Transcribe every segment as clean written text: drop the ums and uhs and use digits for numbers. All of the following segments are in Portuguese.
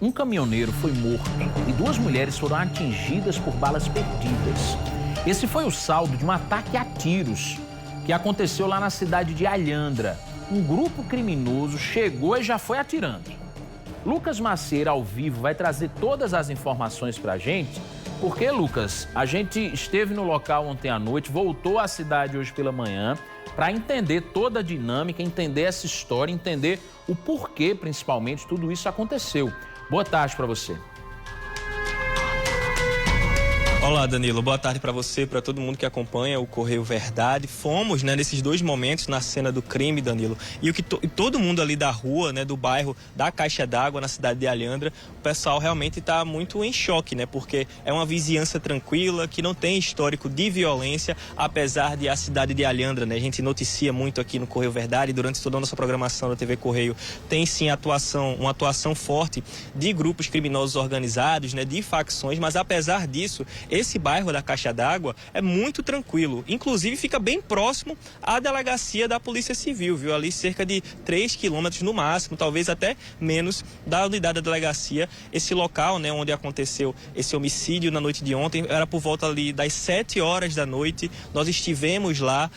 um caminhoneiro foi morto e 2 mulheres foram atingidas por balas perdidas. Esse foi o saldo de um ataque a tiros que aconteceu lá na cidade de Alhandra. Um grupo criminoso chegou e já foi atirando. Lucas Macieira, ao vivo, vai trazer todas as informações pra gente. Porque, Lucas, a gente esteve no local ontem à noite, voltou à cidade hoje pela manhã para entender toda a dinâmica, entender essa história, entender o porquê, principalmente, tudo isso aconteceu. Boa tarde para você. Olá, Danilo. Boa tarde para você, para todo mundo que acompanha o Correio Verdade. Fomos, nesses 2 momentos na cena do crime, Danilo, e todo mundo ali da rua, do bairro da Caixa d'Água, na cidade de Alhandra, o pessoal realmente está muito em choque, porque é uma vizinhança tranquila, que não tem histórico de violência, apesar de a cidade de Alhandra, a gente noticia muito aqui no Correio Verdade, durante toda a nossa programação da TV Correio, tem sim uma atuação forte de grupos criminosos organizados, de facções, mas apesar disso, esse bairro da Caixa d'Água é muito tranquilo. Inclusive, fica bem próximo à delegacia da Polícia Civil, viu? Ali cerca de 3 quilômetros no máximo, talvez até menos, da unidade da delegacia. Esse local, onde aconteceu esse homicídio na noite de ontem, era por volta ali das 7 horas da noite. Nós estivemos lá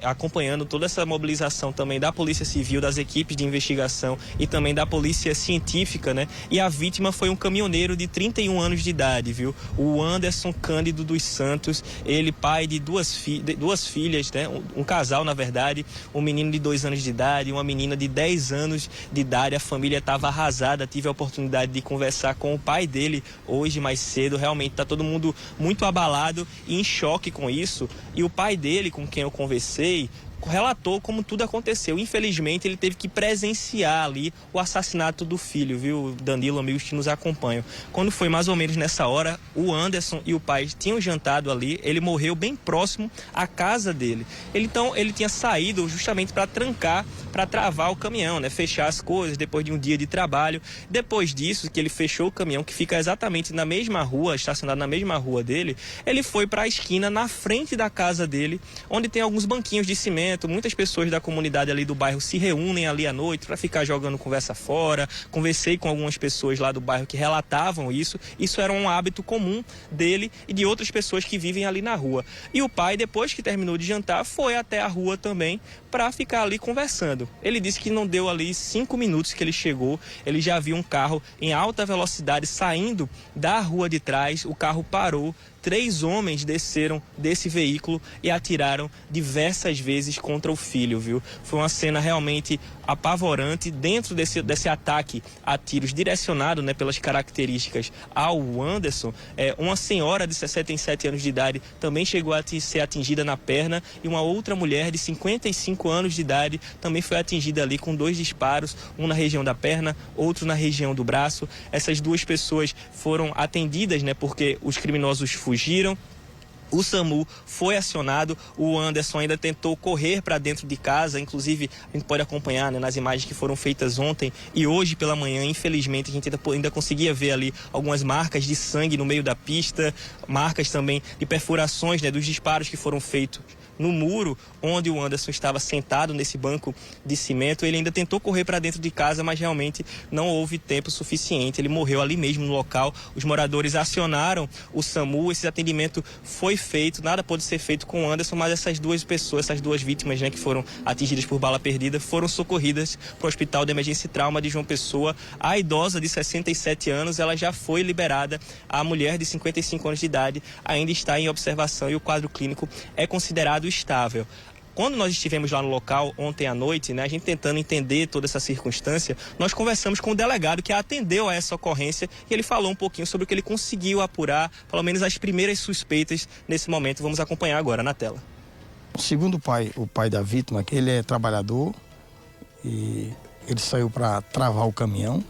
acompanhando toda essa mobilização também da Polícia Civil, das equipes de investigação e também da Polícia Científica, E a vítima foi um caminhoneiro de 31 anos de idade, viu? O Anderson Cândido dos Santos, ele pai de duas filhas, um casal, na verdade, um menino de 2 anos de idade, uma menina de 10 anos de idade. A família estava arrasada. Tive a oportunidade de conversar com o pai dele hoje mais cedo. Realmente está todo mundo muito abalado e em choque com isso. E o pai dele, com quem eu conversei, relatou como tudo aconteceu. Infelizmente, ele teve que presenciar ali o assassinato do filho, viu, Danilo, amigos que nos acompanham. Quando foi mais ou menos nessa hora, o Anderson e o pai tinham jantado ali, ele morreu bem próximo à casa dele. Então, ele tinha saído justamente para travar o caminhão, fechar as coisas depois de um dia de trabalho. Depois disso, que ele fechou o caminhão, que fica exatamente na mesma rua, estacionado na mesma rua dele, ele foi para a esquina na frente da casa dele, onde tem alguns banquinhos de cimento. Muitas pessoas da comunidade ali do bairro se reúnem ali à noite para ficar jogando conversa fora. Conversei com algumas pessoas lá do bairro que relatavam isso. Isso era um hábito comum dele e de outras pessoas que vivem ali na rua. E o pai, depois que terminou de jantar, foi até a rua também para ficar ali conversando. Ele disse que não deu ali 5 minutos que ele chegou, ele já viu um carro em alta velocidade saindo da rua de trás. O carro parou. 3 homens desceram desse veículo e atiraram diversas vezes contra o filho, viu? Foi uma cena realmente apavorante. Dentro desse ataque a tiros direcionado, pelas características ao Anderson, uma senhora de 67 anos de idade também chegou a ser atingida na perna e uma outra mulher de 55 anos de idade também foi atingida ali com 2 disparos, um na região da perna, outro na região do braço. Essas 2 pessoas foram atendidas, porque os criminosos fugiram. O SAMU foi acionado, o Anderson ainda tentou correr para dentro de casa. Inclusive, a gente pode acompanhar nas imagens que foram feitas ontem e hoje pela manhã. Infelizmente, a gente ainda conseguia ver ali algumas marcas de sangue no meio da pista, marcas também de perfurações dos disparos que foram feitos no muro onde o Anderson estava sentado nesse banco de cimento. Ele ainda tentou correr para dentro de casa, mas realmente não houve tempo suficiente. Ele morreu ali mesmo no local. Os moradores acionaram o SAMU, esse atendimento foi feito, nada pôde ser feito com o Anderson, mas essas 2 pessoas, essas 2 vítimas, que foram atingidas por bala perdida, foram socorridas para o Hospital de Emergência e Trauma de João Pessoa. A idosa de 67 anos, ela já foi liberada. A mulher de 55 anos de idade ainda está em observação e o quadro clínico é considerado estável. Quando nós estivemos lá no local ontem à noite, a gente tentando entender toda essa circunstância, nós conversamos com o delegado que atendeu a essa ocorrência e ele falou um pouquinho sobre o que ele conseguiu apurar, pelo menos as primeiras suspeitas nesse momento. Vamos acompanhar agora na tela. Segundo o pai da vítima, ele é trabalhador e ele saiu para travar o caminhão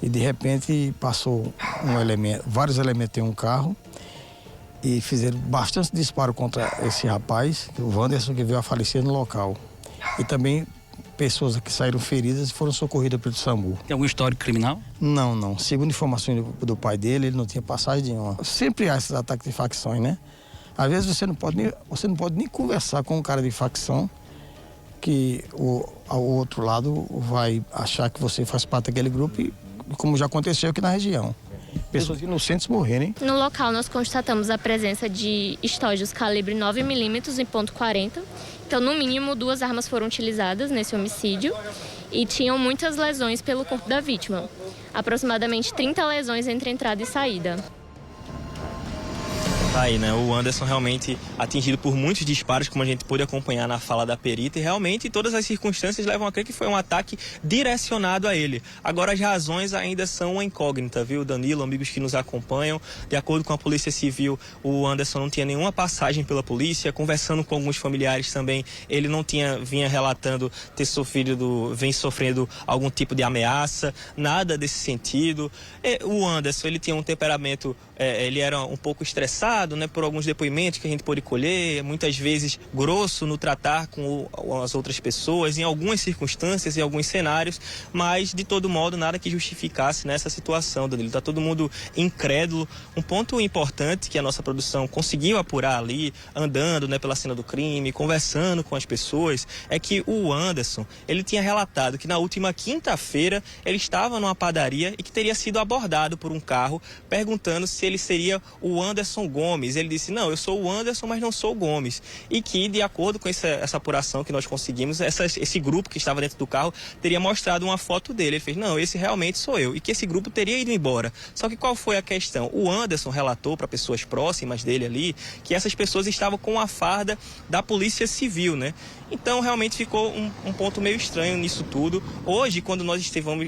e de repente passou vários elementos em um carro e fizeram bastante disparo contra esse rapaz, o Anderson, que veio a falecer no local. E também pessoas que saíram feridas e foram socorridas pelo SAMU. Tem algum histórico criminal? Não. Segundo informações do pai dele, ele não tinha passagem nenhuma. Sempre há esses ataques de facções, Às vezes você não pode nem conversar com um cara de facção, que o outro lado vai achar que você faz parte daquele grupo e como já aconteceu aqui na região. Pessoas inocentes morrerem. No local, nós constatamos a presença de estojos calibre 9mm em ponto .40. Então, no mínimo, 2 armas foram utilizadas nesse homicídio e tinham muitas lesões pelo corpo da vítima. Aproximadamente 30 lesões entre entrada e saída. Aí, né? O Anderson realmente atingido por muitos disparos, como a gente pôde acompanhar na fala da perita, e realmente todas as circunstâncias levam a crer que foi um ataque direcionado a ele. Agora as razões ainda são uma incógnita, viu, Danilo, amigos que nos acompanham. De acordo com a Polícia Civil, o Anderson não tinha nenhuma passagem pela polícia. Conversando com alguns familiares também, ele não vinha relatando vem sofrendo algum tipo de ameaça, nada desse sentido. O Anderson, ele tinha um temperamento, ele era um pouco estressado, né, por alguns depoimentos que a gente pôde colher, muitas vezes grosso no tratar com as outras pessoas, em algumas circunstâncias, em alguns cenários, mas de todo modo nada que justificasse nessa situação, Danilo. Está todo mundo incrédulo. Um ponto importante que a nossa produção conseguiu apurar ali, andando, né, pela cena do crime, conversando com as pessoas, é que o Anderson, ele tinha relatado que na última quinta-feira ele estava numa padaria e que teria sido abordado por um carro perguntando se ele seria o Anderson Gomes. Ele disse, não, eu sou o Anderson, mas não sou o Gomes. E que, de acordo com essa apuração que nós conseguimos, esse grupo que estava dentro do carro teria mostrado uma foto dele. Ele fez, não, esse realmente sou eu. E que esse grupo teria ido embora. Só que qual foi a questão? O Anderson relatou para pessoas próximas dele ali que essas pessoas estavam com a farda da Polícia Civil, né? Então, realmente ficou um ponto meio estranho nisso tudo. Hoje, quando nós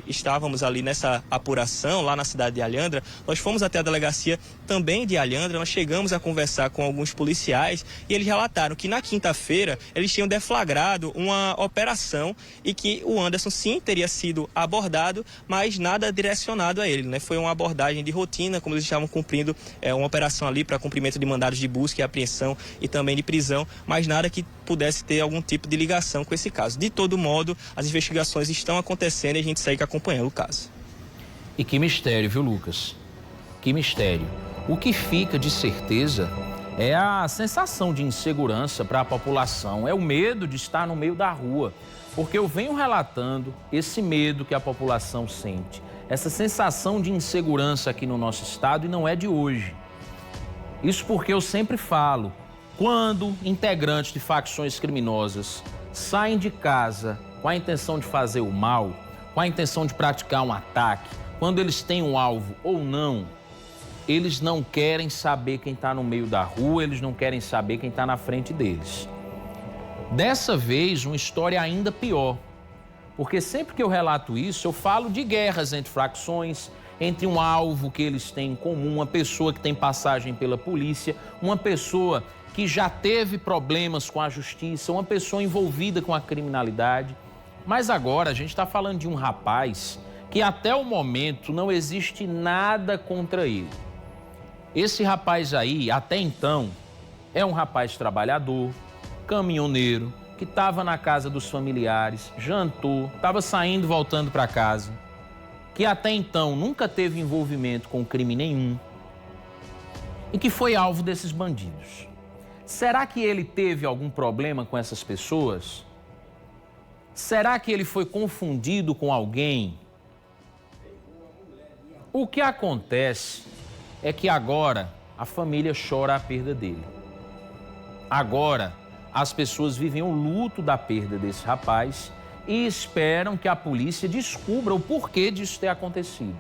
estávamos ali nessa apuração, lá na cidade de Alhandra, nós fomos até a delegacia também de Alhandra, nós chegamos a conversar com alguns policiais e eles relataram que na quinta-feira eles tinham deflagrado uma operação e que o Anderson sim teria sido abordado, mas nada direcionado a ele, né? Foi uma abordagem de rotina, como eles estavam cumprindo uma operação ali para cumprimento de mandados de busca e apreensão e também de prisão, mas nada que pudesse ter algum tipo de ligação com esse caso. De todo modo, as investigações estão acontecendo e a gente segue acompanhando o caso. E que mistério, viu, Lucas? Que mistério. O que fica de certeza é a sensação de insegurança para a população, é o medo de estar no meio da rua, porque eu venho relatando esse medo que a população sente, essa sensação de insegurança aqui no nosso estado e não é de hoje. Isso porque eu sempre falo, quando integrantes de facções criminosas saem de casa com a intenção de fazer o mal, com a intenção de praticar um ataque, quando eles têm um alvo ou não, eles não querem saber quem está no meio da rua, eles não querem saber quem está na frente deles. Dessa vez, uma história ainda pior, porque sempre que eu relato isso, eu falo de guerras entre facções, entre um alvo que eles têm em comum, uma pessoa que tem passagem pela polícia, uma pessoa que já teve problemas com a justiça, uma pessoa envolvida com a criminalidade. Mas agora a gente está falando de um rapaz que até o momento não existe nada contra ele. Esse rapaz aí, até então, é um rapaz trabalhador, caminhoneiro, que estava na casa dos familiares, jantou, estava saindo, voltando para casa, que até então nunca teve envolvimento com crime nenhum e que foi alvo desses bandidos. Será que ele teve algum problema com essas pessoas? Será que ele foi confundido com alguém? O que acontece é que agora a família chora a perda dele. Agora as pessoas vivem o luto da perda desse rapaz e esperam que a polícia descubra o porquê disso ter acontecido.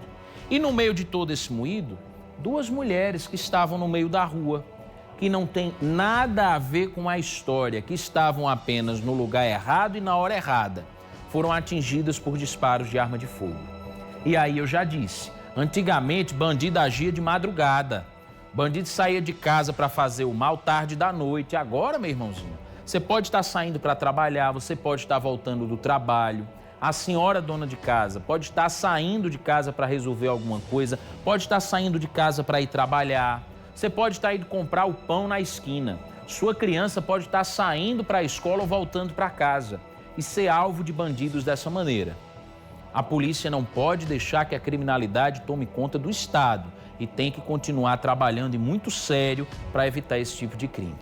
E no meio de todo esse moído, 2 mulheres que estavam no meio da rua, que não tem nada a ver com a história, que estavam apenas no lugar errado e na hora errada, foram atingidas por disparos de arma de fogo. E aí eu já disse, antigamente bandido agia de madrugada, bandido saía de casa para fazer o mal tarde da noite. Agora, meu irmãozinho, você pode estar saindo para trabalhar, você pode estar voltando do trabalho, a senhora dona de casa pode estar saindo de casa para resolver alguma coisa, pode estar saindo de casa para ir trabalhar, você pode estar indo comprar o pão na esquina, sua criança pode estar saindo para a escola ou voltando para casa e ser alvo de bandidos dessa maneira. A polícia não pode deixar que a criminalidade tome conta do Estado e tem que continuar trabalhando e muito sério para evitar esse tipo de crime.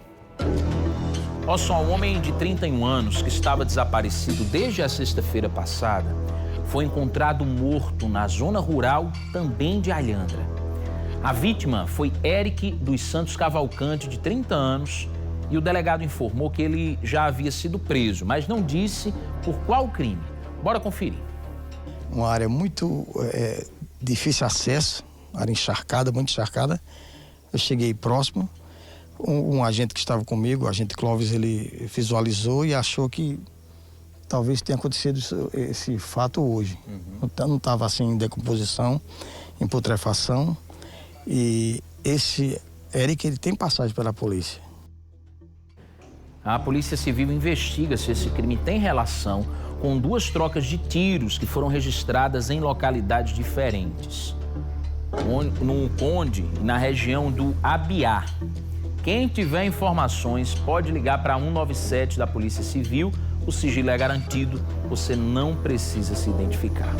Olha só, um homem de 31 anos que estava desaparecido desde a sexta-feira passada foi encontrado morto na zona rural também de Alhandra. A vítima foi Eric dos Santos Cavalcante, de 30 anos, e o delegado informou que ele já havia sido preso, mas não disse por qual crime. Bora conferir. Uma área muito difícil acesso, área encharcada, muito encharcada. Eu cheguei próximo, um agente que estava comigo, o agente Clóvis, ele visualizou e achou que talvez tenha acontecido esse fato hoje. Não estava assim em decomposição, em putrefação. E esse Eric, ele tem passagem pela polícia. A Polícia Civil investiga se esse crime tem relação com 2 trocas de tiros que foram registradas em localidades diferentes. No Conde e na região do Abiá. Quem tiver informações pode ligar para 197 da Polícia Civil. O sigilo é garantido, você não precisa se identificar.